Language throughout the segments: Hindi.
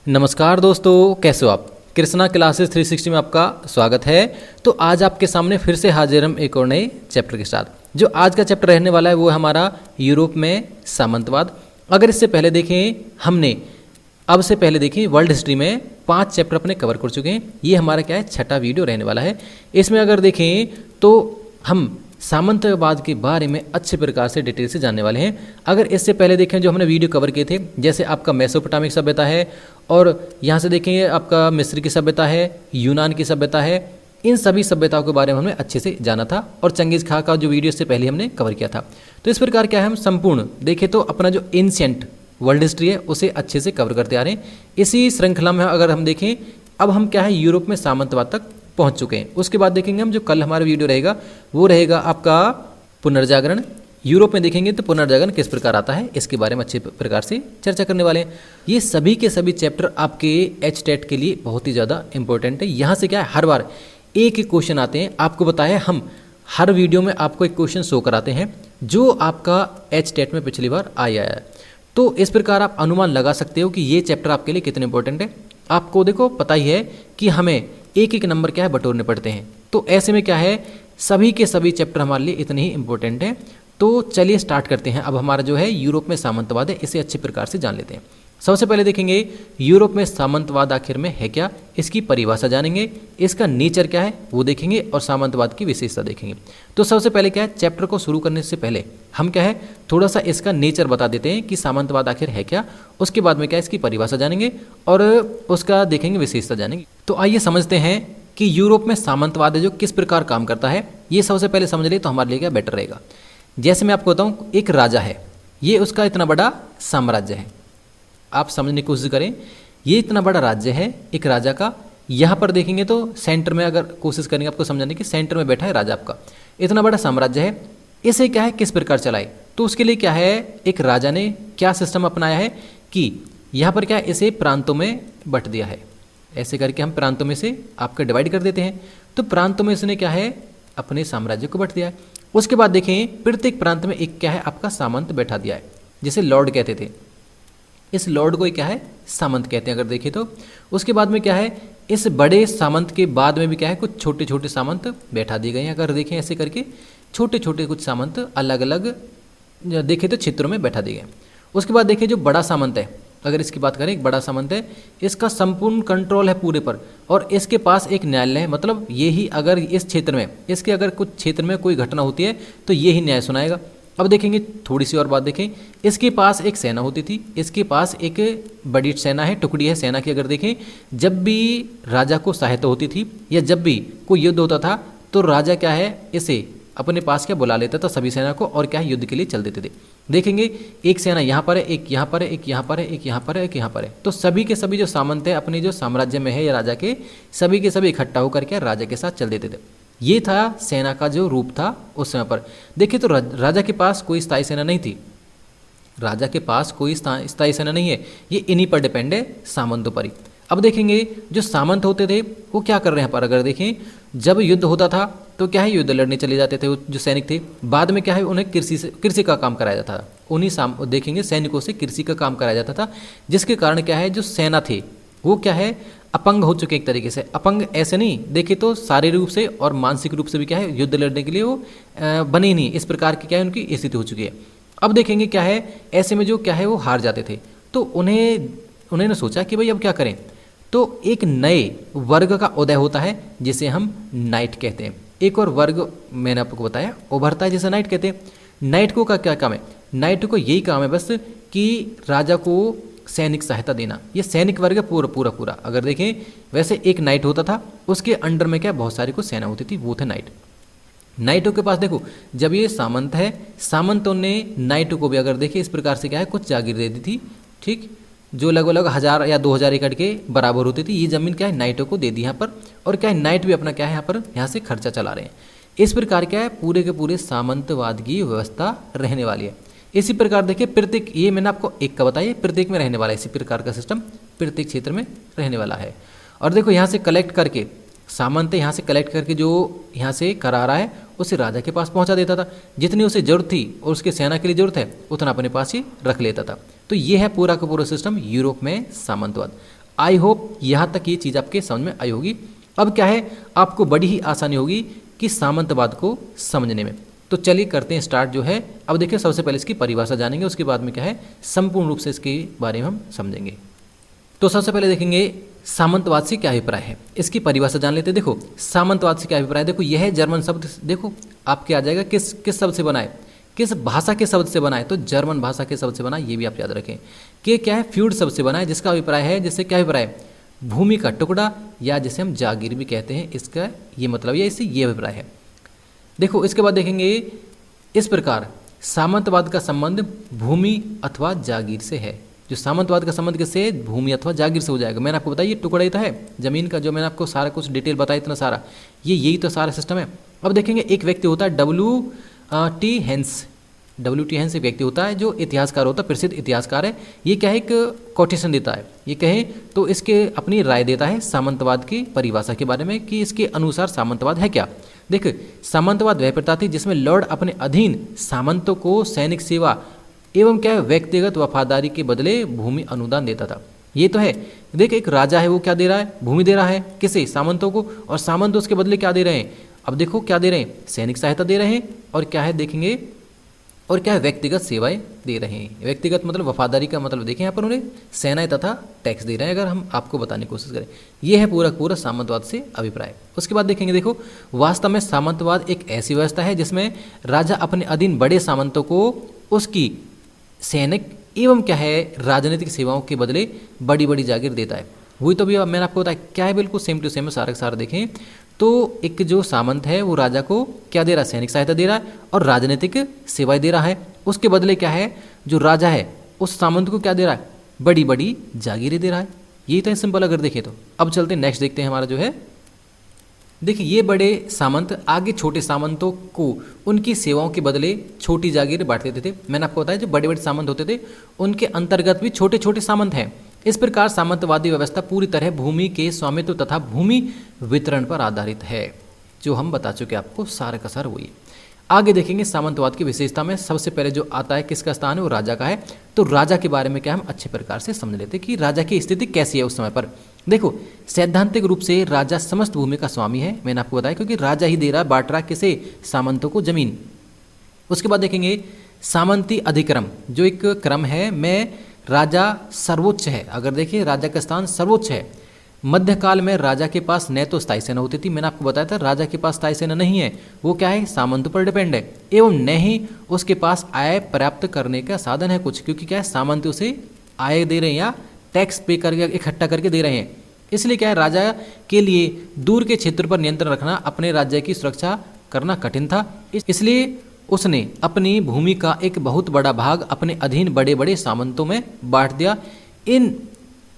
नमस्कार दोस्तों, कैसे हो आप। कृष्णा क्लासेस 360 में आपका स्वागत है। तो आज आपके सामने फिर से हाजिर हम एक और नए चैप्टर के साथ। जो आज का चैप्टर रहने वाला है वो है हमारा यूरोप में सामंतवाद। अगर इससे पहले देखें हमने अब से पहले देखिए वर्ल्ड हिस्ट्री में 5 चैप्टर अपने कवर कर चुके हैं। ये हमारा क्या है, छठा वीडियो रहने वाला है। इसमें अगर देखें तो हम सामंतवाद के बारे में अच्छे प्रकार से डिटेल से जानने वाले हैं। अगर इससे पहले देखें जो हमने वीडियो कवर किए थे, जैसे आपका मेसोपोटामिक सभ्यता है और यहाँ से देखेंगे आपका मिस्र की सभ्यता है, यूनान की सभ्यता है, इन सभी सभ्यताओं के बारे में हमने अच्छे से जाना था। और चंगेज़ खां का जो वीडियो से पहले हमने कवर किया था। तो इस प्रकार क्या है, हम संपूर्ण देखें तो अपना जो एंशिएंट वर्ल्ड हिस्ट्री है उसे अच्छे से कवर करते आ रहे हैं। इसी श्रृंखला में अगर हम देखें अब हम क्या है यूरोप में सामंतवाद तक पहुंच चुके हैं। उसके बाद देखेंगे हम जो कल हमारा वीडियो रहेगा वो रहेगा आपका पुनर्जागरण। यूरोप में देखेंगे तो पुनर्जागरण किस प्रकार आता है इसके बारे में अच्छे प्रकार से चर्चा करने वाले हैं। ये सभी के सभी चैप्टर आपके एचटेट के लिए बहुत ही ज़्यादा इंपॉर्टेंट है। यहाँ से क्या है हर बार एक ही क्वेश्चन आते हैं। आपको बताया हम हर वीडियो में आपको एक क्वेश्चन शो कराते हैं जो आपका एचटेट में पिछली बार आया है। तो इस प्रकार आप अनुमान लगा सकते हो कि ये चैप्टर आपके लिए कितने इंपॉर्टेंट है। आपको देखो पता ही है कि हमें एक एक नंबर क्या है बटोरने पड़ते हैं। तो ऐसे में क्या है सभी के सभी चैप्टर हमारे लिए इतने ही इंपॉर्टेंट हैं। तो चलिए स्टार्ट करते हैं। अब हमारा जो है यूरोप में सामंतवाद है, इसे अच्छे प्रकार से जान लेते हैं। सबसे पहले देखेंगे यूरोप में सामंतवाद आखिर में है क्या, इसकी परिभाषा जानेंगे, इसका नेचर क्या है वो देखेंगे और सामंतवाद की विशेषता देखेंगे। तो सबसे पहले क्या है, चैप्टर को शुरू करने से पहले हम क्या है थोड़ा सा इसका नेचर बता देते हैं कि सामंतवाद आखिर है क्या। उसके बाद में क्या है इसकी परिभाषा जानेंगे और उसका देखेंगे विशेषता जानेंगे। तो आइए समझते हैं कि यूरोप में सामंतवाद है जो किस प्रकार काम करता है। ये सबसे पहले समझ ले तो हमारे लिए क्या बेटर रहेगा। जैसे मैं आपको बताऊं, एक राजा है, ये उसका इतना बड़ा साम्राज्य है। आप समझने की कोशिश करें, ये इतना बड़ा राज्य है एक राजा का। यहाँ पर देखेंगे तो सेंटर में अगर कोशिश करेंगे आपको समझाने की, सेंटर में बैठा है राजा आपका। इतना बड़ा साम्राज्य है, इसे क्या है किस प्रकार चलाए। तो उसके लिए क्या है एक राजा ने क्या सिस्टम अपनाया है कि यहाँ पर क्या है इसे प्रांतों में बंट दिया है। ऐसे करके हम प्रांतों में से आपका डिवाइड कर देते हैं। तो प्रांतों में इसने क्या है अपने साम्राज्य को बंट दिया है। उसके बाद देखें प्रत्येक प्रांत में एक क्या है आपका सामंत बैठा दिया है, जिसे लॉर्ड कहते थे। इस लॉर्ड को क्या है सामंत कहते हैं अगर देखें तो। उसके बाद में क्या है इस बड़े सामंत के बाद में भी क्या है कुछ छोटे छोटे सामंत बैठा दिए गए हैं। अगर देखें ऐसे करके छोटे छोटे कुछ सामंत अलग अलग देखें तो क्षेत्रों में बैठा दिए गए। उसके बाद देखें जो बड़ा सामंत है, अगर इसकी बात करें एक बड़ा सामंत है, इसका संपूर्ण कंट्रोल है पूरे पर और इसके पास एक न्यायालय है। मतलब ये ही अगर इस क्षेत्र में इसके अगर कुछ क्षेत्र में कोई घटना होती है तो ये ही न्याय सुनाएगा। अब देखेंगे थोड़ी सी और बात देखें, इसके पास एक सेना होती थी, इसके पास एक बड़ी सेना है, टुकड़ी है सेना की। अगर देखें जब भी राजा को सहायता होती थी या जब भी कोई युद्ध होता था तो राजा क्या है इसे अपने पास क्या बुला लेता था सभी सेना को और क्या है युद्ध के लिए चल देते थे। देखेंगे एक सेना यहाँ पर है, एक यहाँ पर है, एक यहाँ पर है, एक यहाँ पर है, एक यहाँ पर है। तो सभी के सभी जो सामंत है अपने जो साम्राज्य में है या राजा के सभी इकट्ठा होकर के राजा के साथ चल देते थे। ये था सेना का जो रूप था उस समय पर। देखिए तो राजा के पास कोई स्थायी सेना नहीं थी, राजा के पास कोई स्थायी सेना नहीं है, ये इन्हीं पर डिपेंड है सामंतों पर ही। अब देखेंगे जो सामंत होते थे वो क्या कर रहे हैं पर अगर देखें जब युद्ध होता था तो क्या है युद्ध लड़ने चले जाते थे वो जो सैनिक थे। बाद में क्या है उन्हें कृषि का काम कराया जाता था। उन्हीं देखेंगे सैनिकों से कृषि का काम कराया जाता था, जिसके कारण क्या है जो सेना थे वो क्या है अपंग हो चुके एक तरीके से। अपंग ऐसे नहीं देखे तो शारीरिक रूप से और मानसिक रूप से भी क्या है युद्ध लड़ने के लिए वो बने ही नहीं। इस प्रकार की क्या है उनकी स्थिति हो चुकी है। अब देखेंगे क्या है ऐसे में जो क्या है वो हार जाते थे। तो उन्होंने सोचा कि भाई अब क्या करें। तो एक नए वर्ग का उदय होता है जिसे हम नाइट कहते हैं। एक और वर्ग मैंने आपको बताया उभरता है जिसे नाइट कहते हैं। नाइट को का क्या काम है, नाइट को यही काम है बस कि राजा को सैनिक सहायता देना। ये सैनिक वर्ग है पूरा। अगर देखें वैसे एक नाइट होता था, उसके अंडर में क्या बहुत सारी कुछ सेना होती थी, वो थे नाइट। नाइटों के पास देखो जब ये सामंत है, सामंतों ने नाइटों को भी अगर देखें इस प्रकार से क्या है कुछ जागीर दे दी थी, ठीक, जो लगभग 1000 या 2000 एकड़ के बराबर होती थी। ये जमीन क्या है नाइटों को दे दी यहाँ पर और क्या है नाइट भी अपना क्या है यहाँ से खर्चा चला रहे हैं। इस प्रकार क्या है पूरे के पूरे सामंतवाद की व्यवस्था रहने वाली है। इसी प्रकार देखिए प्रत्येक, ये मैंने आपको एक का बताया, प्रत्येक में रहने वाला है इसी प्रकार का सिस्टम, प्रत्येक क्षेत्र में रहने वाला है। और देखो यहाँ से कलेक्ट करके सामंत यहाँ से कलेक्ट करके जो यहाँ से करा रहा है उसे राजा के पास पहुँचा देता था। जितनी उसे जरूरत थी और उसके सेना के लिए जरूरत है उतना अपने पास ही रख लेता था। तो ये है पूरा का पूरा सिस्टम यूरोप में सामंतवाद। आई होप यहाँ तक ये चीज़ आपके समझ में आई होगी। अब क्या है, आपको बड़ी ही आसानी होगी कि सामंतवाद को समझने में। तो चलिए करते हैं स्टार्ट जो है। अब देखिए सबसे पहले इसकी परिभाषा जानेंगे, उसके बाद में क्या है संपूर्ण रूप से इसके बारे में हम समझेंगे। तो सबसे पहले देखेंगे सामंतवाद से क्या अभिप्राय है, इसकी परिभाषा जान लेते हैं। देखो सामंतवाद से क्या अभिप्राय है, देखो यह जर्मन शब्द, देखो आपके आ जाएगा किस शब्द से बना है, किस भाषा के शब्द से बना है, तो जर्मन भाषा के शब्द से बना है, ये भी आप याद रखें। कि क्या है, फ्यूड शब्द से बना है, जिसका अभिप्राय है, जिससे क्या अभिप्राय है, भूमि का टुकड़ा या जिसे हम जागीर भी कहते हैं, इसका ये मतलब या इससे ये अभिप्राय है। देखो इसके बाद देखेंगे इस प्रकार सामंतवाद का संबंध भूमि अथवा जागीर से है। जो सामंतवाद का संबंध किससे, भूमि अथवा जागीर से हो जाएगा। मैंने आपको बताया ये टुकड़ा ही तो है जमीन का, जो मैंने आपको सारा कुछ डिटेल बताया इतना सारा, यही तो सारा सिस्टम है। अब देखेंगे एक व्यक्ति होता है W.T. Hence, W.T. हेंस एक व्यक्ति होता है जो इतिहासकार होता है, प्रसिद्ध इतिहासकार है। ये क्या है, एक कोटेशन देता है, ये कहें तो इसके अपनी राय देता है सामंतवाद की परिभाषा के बारे में कि इसके अनुसार सामंतवाद है क्या। देख, सामंतवाद वह प्रथा थी जिसमें लॉर्ड अपने अधीन सामंतों को सैनिक सेवा एवं क्या है व्यक्तिगत वफादारी के बदले भूमि अनुदान देता था। ये तो है। देख एक राजा है, वो क्या दे रहा है, भूमि दे रहा है, किसे, सामंतों को, और सामंत उसके बदले क्या दे रहे हैं, अब देखो क्या दे रहे हैं, सैनिक सहायता दे रहे हैं, और क्या है देखेंगे, और क्या है व्यक्तिगत सेवाएं दे रहे हैं। व्यक्तिगत मतलब वफादारी का मतलब देखें यहाँ पर उन्हें सेनाएं तथा टैक्स दे रहे हैं, अगर हम आपको बताने की कोशिश करें। यह है पूरा सामंतवाद से अभिप्राय। उसके बाद देखेंगे, देखो वास्तव में सामंतवाद एक ऐसी व्यवस्था है जिसमें राजा अपने अधीन बड़े सामंतों को उसकी सैनिक एवं क्या है राजनीतिक सेवाओं के बदले बड़ी बड़ी जागीर देता है। वही तो भी मैंने आपको बताया क्या है, बिल्कुल सेम टू सेम सारा सारा देखें तो एक जो सामंत है वो राजा को क्या दे रहा है, सैनिक सहायता दे रहा है और राजनीतिक सेवाएं दे रहा है। उसके बदले क्या है, जो राजा है उस सामंत को क्या दे रहा है, बड़ी बड़ी जागीरें दे रहा है। यही तो है सिंपल अगर देखें तो। अब चलते हैं नेक्स्ट, देखते हैं हमारा जो है, देखिए ये बड़े सामंत आगे छोटे सामंतों को उनकी सेवाओं के बदले छोटी जागीरें बांट देते थे। मैंने आपको बताया जो बड़े बड़े सामंत होते थे उनके अंतर्गत भी छोटे छोटे सामंत हैं। इस प्रकार सामंतवादी व्यवस्था पूरी तरह भूमि के स्वामित्व तथा भूमि वितरण पर आधारित है, जो हम बता चुके आपको सारा का सारा वही। आगे देखेंगे सामंतवाद की विशेषता में सबसे पहले जो आता है किसका स्थान है, वो राजा का है। तो राजा के बारे में क्या हम अच्छे प्रकार से समझ लेते कि राजा की स्थिति कैसी है उस समय पर। देखो सैद्धांतिक रूप से राजा समस्त भूमि का स्वामी है, मैंने आपको बताया, क्योंकि राजा ही दे रहा बांट रहा किसे, सामंतों को जमीन। उसके बाद देखेंगे सामंती अधिक्रम, जो एक क्रम है में राजा सर्वोच्च है। अगर देखिए राजा का स्थान सर्वोच्च है। मध्यकाल में राजा के पास न तो स्थायी सेना होती थी, मैंने आपको बताया था राजा के पास स्थायी सेना नहीं है, वो क्या है सामंतों पर डिपेंड है, एवं न ही उसके पास आय प्राप्त करने का साधन है कुछ, क्योंकि क्या है सामंत उसे आय दे रहे हैं या टैक्स पे करके इकट्ठा करके दे रहे हैं। इसलिए क्या है राजा के लिए दूर के क्षेत्र पर नियंत्रण रखना, अपने राज्य की सुरक्षा करना कठिन था। इसलिए उसने अपनी भूमि का एक बहुत बड़ा भाग अपने अधीन बड़े बड़े सामंतों में बांट दिया। इन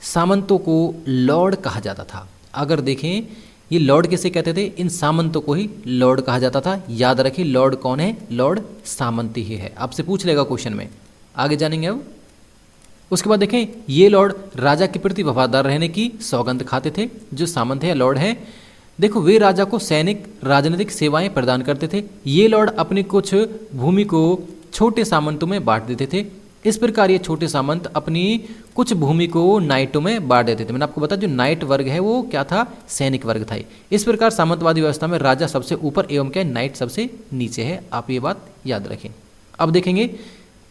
सामंतों को लॉर्ड कहा जाता था। अगर देखें ये लॉर्ड किसे कहते थे, इन सामंतों को ही लॉर्ड कहा जाता था। याद रखिए लॉर्ड कौन है, लॉर्ड सामंत ही है, आपसे पूछ लेगा क्वेश्चन में, आगे जानेंगे अब। उसके बाद देखें ये लॉर्ड राजा के प्रति वफादार रहने की सौगंध खाते थे। जो सामंत है लॉर्ड है, देखो वे राजा को सैनिक राजनीतिक सेवाएं प्रदान करते थे। ये लॉर्ड अपनी कुछ भूमि को छोटे सामंतों में बांट देते थे। इस प्रकार ये छोटे सामंत अपनी कुछ भूमि को नाइटों में बांट देते थे। मैंने आपको बताया जो नाइट वर्ग है वो क्या था, सैनिक वर्ग था। इस प्रकार सामंतवादी व्यवस्था में राजा सबसे ऊपर एवं क्या नाइट सबसे नीचे है, आप ये बात याद रखें। अब देखेंगे,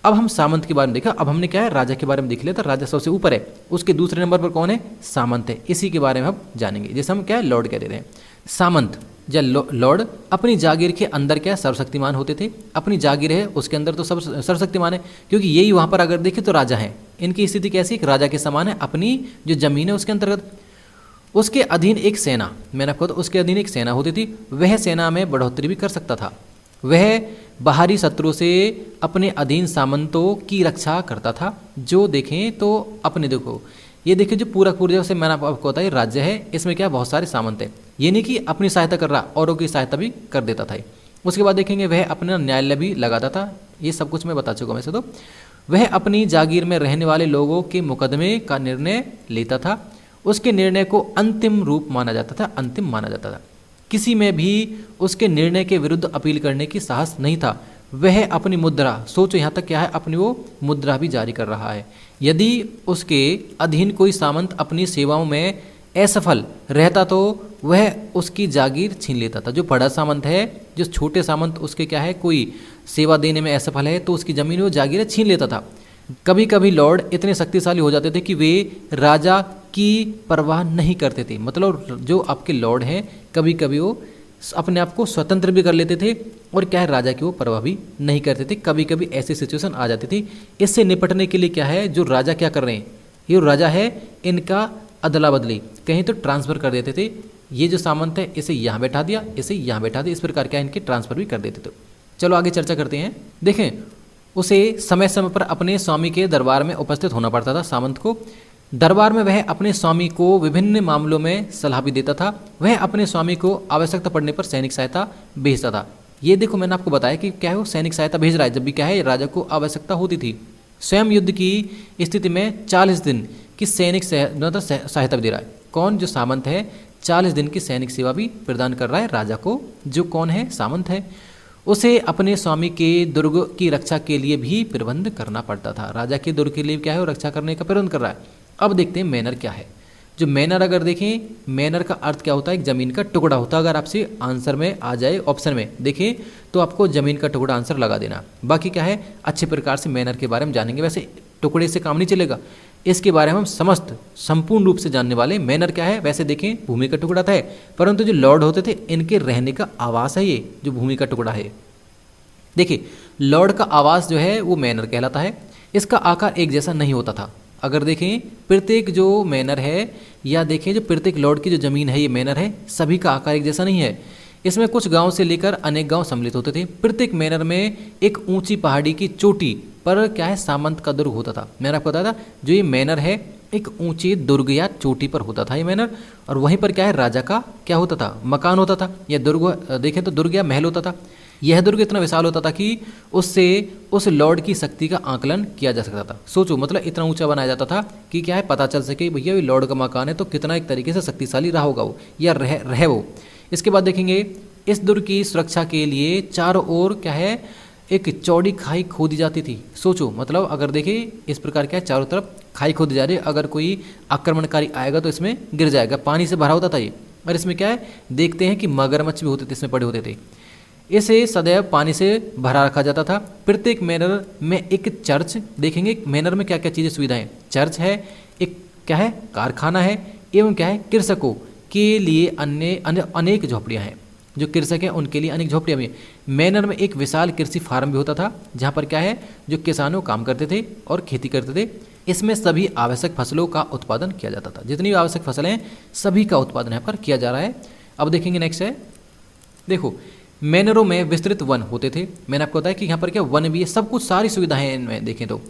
अब हम सामंत के बारे में देखा, अब हमने क्या है राजा के बारे में देख लिया था। राजा सबसे ऊपर है, उसके दूसरे नंबर पर कौन है, सामंत है। इसी के बारे में हम जानेंगे, जैसे हम क्या है लॉर्ड कह देते हैं। सामंत या लॉर्ड अपनी जागीर के अंदर क्या सर्वशक्तिमान होते थे। अपनी जागीर है उसके अंदर तो सब सर्वशक्तिमान है, क्योंकि यही वहाँ पर अगर देखें तो राजा हैं। इनकी स्थिति कैसी है, राजा के समान है। अपनी जो जमीन है उसके अंतर्गत उसके अधीन एक सेना, मैंने आपको उसके अधीन एक सेना होती थी। वह सेना में बढ़ोतरी भी कर सकता था। वह बाहरी शत्रु से अपने अधीन सामंतों की रक्षा करता था। जो देखें तो अपने देखो ये देखिए जो पूरा जैसे मैंने आपको बताया राज्य है, इसमें क्या बहुत सारे सामंत हैं। ये नहीं कि अपनी सहायता कर रहा, औरों की सहायता भी कर देता था। उसके बाद देखेंगे वह अपना न्यायालय भी लगाता था। ये सब कुछ मैं बता चुका हूँ वैसे तो। वह अपनी जागीर में रहने वाले लोगों के मुकदमे का निर्णय लेता था। उसके निर्णय को अंतिम रूप माना जाता था, अंतिम माना जाता था। किसी में भी उसके निर्णय के विरुद्ध अपील करने की साहस नहीं था। वह अपनी मुद्रा, सोचो यहाँ तक क्या है, अपनी वो मुद्रा भी जारी कर रहा है। यदि उसके अधीन कोई सामंत अपनी सेवाओं में असफल रहता तो वह उसकी जागीर छीन लेता था। जो बड़ा सामंत है, जो छोटे सामंत उसके क्या है कोई सेवा देने में असफल है तो उसकी जमीन वो जागीरें छीन लेता था। कभी कभी लॉर्ड इतने शक्तिशाली हो जाते थे कि वे राजा की परवाह नहीं करते थे। मतलब जो आपके लॉर्ड हैं कभी कभी वो अपने आप को स्वतंत्र भी कर लेते थे और क्या है राजा की वो परवाह भी नहीं करते थे। कभी कभी ऐसी सिचुएशन आ जाती थी। इससे निपटने के लिए क्या है जो राजा क्या कर रहे हैं, ये राजा है इनका अदला बदली कहीं तो ट्रांसफ़र कर देते थे। ये जो सामंत है इसे यहाँ बैठा दिया, इसे यहाँ बैठा दिया, इस प्रकार क्या इनके ट्रांसफ़र भी कर देते थे। चलो आगे चर्चा करते हैं। देखें, उसे समय समय पर अपने स्वामी के दरबार में उपस्थित होना पड़ता था। सामंत को दरबार में वह अपने स्वामी को विभिन्न मामलों में सलाह भी देता था। वह अपने स्वामी को आवश्यकता पड़ने पर सैनिक सहायता भेजता था। ये देखो मैंने आपको बताया कि क्या है वो सैनिक सहायता भेज रहा है जब भी क्या है राजा को आवश्यकता होती थी। स्वयं युद्ध की स्थिति में 40 दिन की सैनिक सहायता भी दे रहा है। कौन, जो सामंत है 40 दिन की सैनिक सेवा भी प्रदान कर रहा है राजा को। जो कौन है, सामंत है। उसे अपने स्वामी के दुर्ग की रक्षा के लिए भी प्रबंध करना पड़ता था। राजा के दुर्ग के लिए क्या है वो रक्षा करने का प्रबंध कर रहा है। अब देखते हैं मैनर क्या है। जो मैनर अगर देखें, मैनर का अर्थ क्या होता है, एक जमीन का टुकड़ा होता है। अगर आपसे आंसर में आ जाए ऑप्शन में देखें तो आपको जमीन का टुकड़ा आंसर लगा देना। बाकी क्या है अच्छे प्रकार से मैनर के बारे में जानेंगे। वैसे टुकड़े से काम नहीं चलेगा, इसके बारे में हम संपूर्ण रूप से जानने वाले। मैनर क्या है, वैसे देखें भूमि का टुकड़ा था परंतु जो लॉर्ड होते थे इनके रहने का आवास है ये जो भूमि का टुकड़ा है। देखिए लॉर्ड का आवास जो है वो मैनर कहलाता है। इसका आकार एक जैसा नहीं होता था। अगर देखें प्रत्येक जो मैनर है या देखें जो प्रत्येक लॉर्ड की जो ज़मीन है ये मैनर है, सभी का आकार एक जैसा नहीं है। इसमें कुछ गांव से लेकर अनेक गांव सम्मिलित होते थे। प्रत्येक मैनर में एक ऊंची पहाड़ी की चोटी पर क्या है सामंत का दुर्ग होता था। मैंने आपको बताया था जो ये मैनर है एक ऊंची दुर्ग या चोटी पर होता था ये मैनर, और वहीं पर क्या है राजा का क्या होता था मकान होता था या दुर्ग देखें तो दुर्ग या महल होता था। यह दुर्ग इतना विशाल होता था कि उससे उस लॉर्ड की शक्ति का आकलन किया जा सकता था। सोचो मतलब इतना ऊंचा बनाया जाता था कि क्या है पता चल सके भैया ये लॉर्ड का मकान है तो कितना एक तरीके से शक्तिशाली रहा होगा वो या रहे वो। इसके बाद देखेंगे इस दुर्ग की सुरक्षा के लिए चारों ओर क्या है एक चौड़ी खाई खोदी जाती थी। सोचो मतलब अगर देखिए इस प्रकार क्या है चारों तरफ खाई खोदी जा रही है, अगर कोई आक्रमणकारी आएगा तो इसमें गिर जाएगा। पानी से भरा होता था ये, और इसमें क्या है देखते हैं कि मगरमच्छ भी होते थे इसमें पड़े होते थे। इसे सदैव पानी से भरा रखा जाता था। प्रत्येक मैनर में एक चर्च, देखेंगे मैनर में क्या क्या चीज़ें सुविधाएं, चर्च है, एक क्या है कारखाना है, एवं क्या है कृषकों के लिए अन्य अनेक झोपड़ियाँ हैं। जो कृषक हैं उनके लिए अनेक झोपड़ियाँ भी हैं। मैनर में एक विशाल कृषि फार्म भी होता था जहाँ पर क्या है जो किसानों काम करते थे और खेती करते थे। इसमें सभी आवश्यक फसलों का उत्पादन किया जाता था। जितनी भी आवश्यक फसलें हैं सभी का उत्पादन यहाँ पर किया जा रहा है। अब देखेंगे नेक्स्ट है, देखो मैनरों में विस्तृत वन होते थे। मैंने आपको बताया कि यहाँ पर क्या वन भी है, सब कुछ सारी सुविधाएं हैं इनमें। देखें तो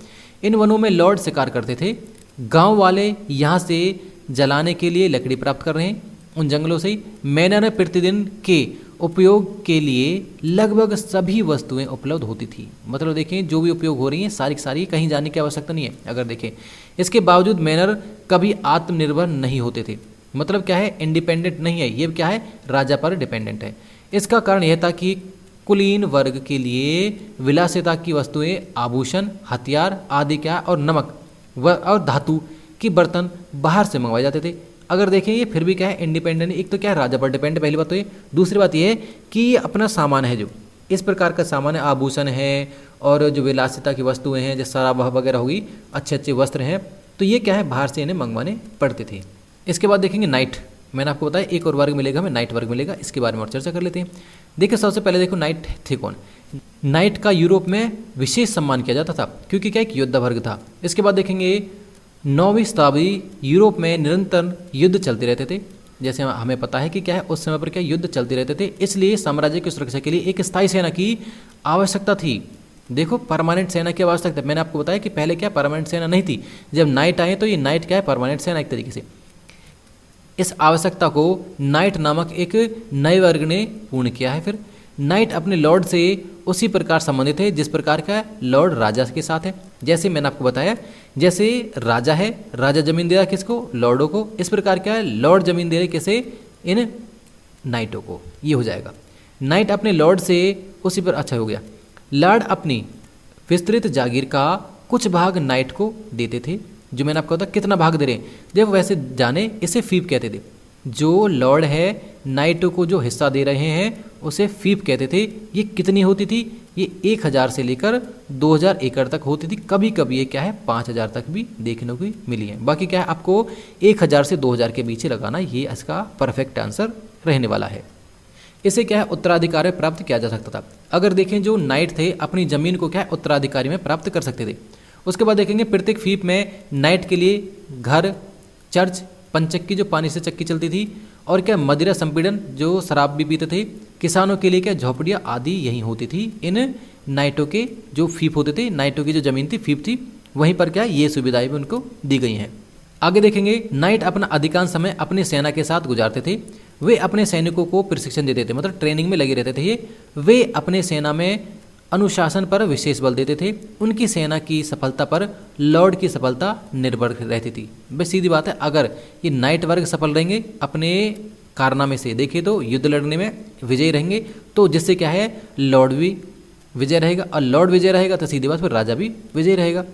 इन वनों में लॉर्ड शिकार करते थे। गांव वाले यहाँ से जलाने के लिए लकड़ी प्राप्त कर रहे हैं उन जंगलों से ही। मैनर में प्रतिदिन के उपयोग के लिए लगभग सभी वस्तुएं उपलब्ध होती थी। मतलब देखें जो भी उपयोग हो रही हैं सारी सारी कहीं जाने की आवश्यकता नहीं है। अगर देखें इसके बावजूद मैनर कभी आत्मनिर्भर नहीं होते थे। मतलब क्या है इंडिपेंडेंट नहीं है, ये क्या है राजा पर डिपेंडेंट है। इसका कारण यह था कि कुलीन वर्ग के लिए विलासिता की वस्तुएं, आभूषण, हथियार आदि क्या और नमक और धातु की बर्तन बाहर से मंगवाए जाते थे। अगर देखें ये फिर भी क्या है इंडिपेंडेंट, एक तो क्या है राजा पर डिपेंड, पहली बात तो ये। दूसरी बात ये है कि ये अपना सामान है जो इस प्रकार का सामान है, आभूषण है और जो विलासिता की वस्तुएं हैं जैसे शराब वगैरह होगी, अच्छे अच्छे वस्त्र हैं, तो ये क्या है बाहर से इन्हें मंगवाने पड़ते थे। इसके बाद देखेंगे नाइट। मैंने आपको बताया एक और वर्ग मिलेगा हमें, नाइट वर्ग मिलेगा। इसके बारे में और चर्चा कर लेते हैं। देखिए सबसे पहले देखो नाइट थे कौन। नाइट का यूरोप में विशेष सम्मान किया जाता था क्योंकि क्या एक योद्धा वर्ग था। इसके बाद देखेंगे 9वीं शताब्दी यूरोप में निरंतर युद्ध चलते रहते थे। जैसे हमें पता है कि क्या है उस समय पर क्या युद्ध चलते रहते थे, इसलिए साम्राज्य की सुरक्षा के लिए एक स्थायी सेना की आवश्यकता थी। देखो परमानेंट सेना की आवश्यकता, मैंने आपको बताया कि पहले क्या परमानेंट सेना नहीं थी, जब नाइट आए तो ये नाइट क्या है परमानेंट सेना एक तरीके से। इस आवश्यकता को नाइट नामक एक नए वर्ग ने पूर्ण किया है। फिर नाइट अपने लॉर्ड से उसी प्रकार संबंधित है जिस प्रकार का लॉर्ड राजा के साथ है। जैसे मैंने आपको बताया जैसे राजा है, राजा जमीन दे रहा किसको, लॉर्डों को, इस प्रकार क्या है लॉर्ड जमीन दे रहे किसे, इन नाइटों को। ये हो जाएगा नाइट अपने लॉर्ड से उसी पर, अच्छा हो गया। लॉर्ड अपनी विस्तृत जागीर का कुछ भाग नाइट को देते थे। जो मैंने आपको बताया कितना भाग दे रहे हैं, जब वैसे जाने इसे फीफ कहते थे। जो लॉर्ड है नाइटों को जो हिस्सा दे रहे हैं उसे फीफ कहते थे। ये कितनी होती थी, ये 1000 से लेकर 2000 एकड़ तक होती थी। कभी कभी ये क्या है 5000 तक भी देखने को मिली है। बाकी क्या है आपको 1000 से 2000 के बीच लगाना, ये इसका परफेक्ट आंसर रहने वाला है। इसे क्या है उत्तराधिकारी में प्राप्त किया जा सकता था। अगर देखें जो नाइट थे अपनी ज़मीन को क्या है उत्तराधिकारी में प्राप्त कर सकते थे। उसके बाद देखेंगे प्रत्येक फीफ में नाइट के लिए घर, चर्च, पंचक्की जो पानी से चक्की चलती थी, और क्या मदिरा संपीड़न जो शराब भी पीते थे, किसानों के लिए क्या झोपड़ियाँ आदि यहीं होती थी। इन नाइटों के जो फीफ होते थे, नाइटों की जो ज़मीन थी फीफ थी, वहीं पर क्या ये सुविधाएं भी उनको दी गई हैं। आगे देखेंगे नाइट अपना अधिकांश समय अपनी सेना के साथ गुजारते थे। वे अपने सैनिकों को प्रशिक्षण देते थे, मतलब ट्रेनिंग में लगे रहते थे ये। वे अपने सेना में अनुशासन पर विशेष बल देते थे। उनकी सेना की सफलता पर लॉर्ड की सफलता निर्भर रहती थी। बस सीधी बात है, अगर ये नाइट वर्ग सफल रहेंगे अपने कारनामे से, देखिए तो युद्ध लड़ने में विजयी रहेंगे, तो जिससे क्या है लॉर्ड भी विजय रहेगा, और लॉर्ड विजय रहेगा तो सीधी बात फिर राजा भी विजय रहेगा,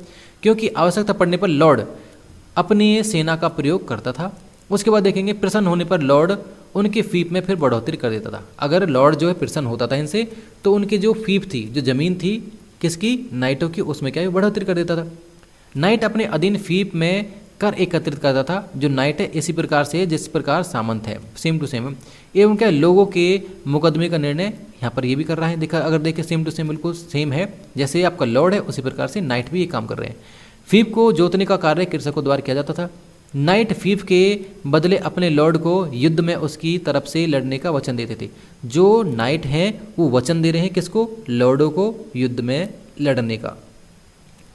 क्योंकि आवश्यकता पड़ने पर लॉर्ड अपनी सेना का प्रयोग करता था। उसके बाद देखेंगे प्रसन्न होने पर लॉर्ड उनकी फीफ में फिर बढ़ोतरी कर देता था। अगर लॉर्ड जो है प्रसन्न होता था इनसे, तो उनकी जो फीफ थी, जो ज़मीन थी किसकी, नाइटों की, उसमें क्या है बढ़ोतरी कर देता था। नाइट अपने अधीन फीफ में कर एकत्रित करता था। जो नाइट है इसी प्रकार से जिस प्रकार सामंत है, सेम टू सेम। एवं क्या लोगों के मुकदमे का निर्णय यहाँ पर ये भी कर रहा है। देखा अगर देखें सेम टू सेम बिल्कुल सेम है, जैसे आपका लॉर्ड है उसी प्रकार से नाइट भी ये काम कर रहे हैं। फीफ को जोतने का कार्य कृषकों द्वारा किया जाता था। नाइट फीफ के बदले अपने लॉर्ड को युद्ध में उसकी तरफ से लड़ने का वचन देते थे। जो नाइट हैं वो वचन दे रहे हैं किसको, लॉर्डों को युद्ध में लड़ने का।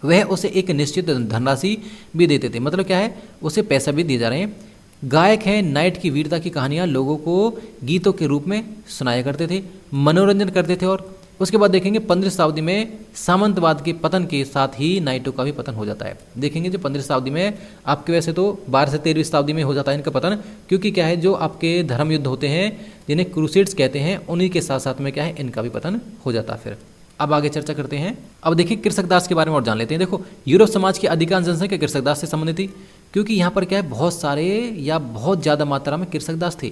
वह उसे एक निश्चित धनराशि भी देते थे, मतलब क्या है उसे पैसा भी दिए जा रहे हैं। गायक हैं नाइट की वीरता की कहानियाँ लोगों को गीतों के रूप में सुनाया करते थे, मनोरंजन करते थे। और उसके बाद देखेंगे 15वीं शताब्दी में सामंतवाद के पतन के साथ ही नाइटों का भी पतन हो जाता है। देखेंगे जो 15वीं शताब्दी में आपके वैसे तो 12 से 13वीं शताब्दी में हो जाता है इनका पतन, क्योंकि क्या है जो आपके धर्म युद्ध होते हैं जिन्हें क्रूसेड्स कहते हैं, उन्हीं के साथ साथ में क्या है इनका भी पतन हो जाता है। फिर अब आगे चर्चा करते हैं। अब देखिए कृषक दास के बारे में और जान लेते हैं। देखो यूरोप समाज की अधिकांश जनसंख्या कृषक दास से संबंधित थी, क्योंकि यहाँ पर क्या है बहुत सारे या बहुत ज़्यादा मात्रा में कृषक दास थे।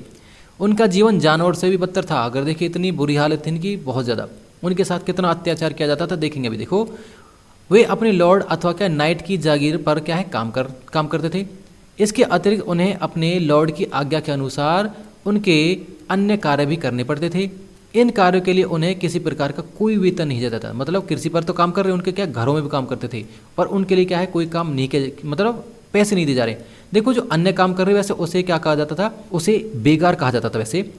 उनका जीवन जानवर से भी बदतर था। अगर देखिए इतनी बुरी हालत थी इनकी बहुत ज़्यादा, उनके साथ कितना अत्याचार किया जाता था देखेंगे अभी। देखो वे अपने लॉर्ड अथवा क्या नाइट की जागीर पर क्या है काम करते थे। इसके अतिरिक्त उन्हें अपने लॉर्ड की आज्ञा के अनुसार उनके अन्य कार्य भी करने पड़ते थे। इन कार्यों के लिए उन्हें किसी प्रकार का कोई वेतन नहीं जाता था। मतलब कृषि पर तो काम कर रहे, उनके क्या घरों में भी काम करते थे, और उनके लिए क्या है कोई काम नहीं किया, मतलब पैसे नहीं दिए जा रहे। देखो जो अन्य काम कर रहे वैसे उसे क्या कहा जाता था, उसे बेगार कहा जाता था। वैसे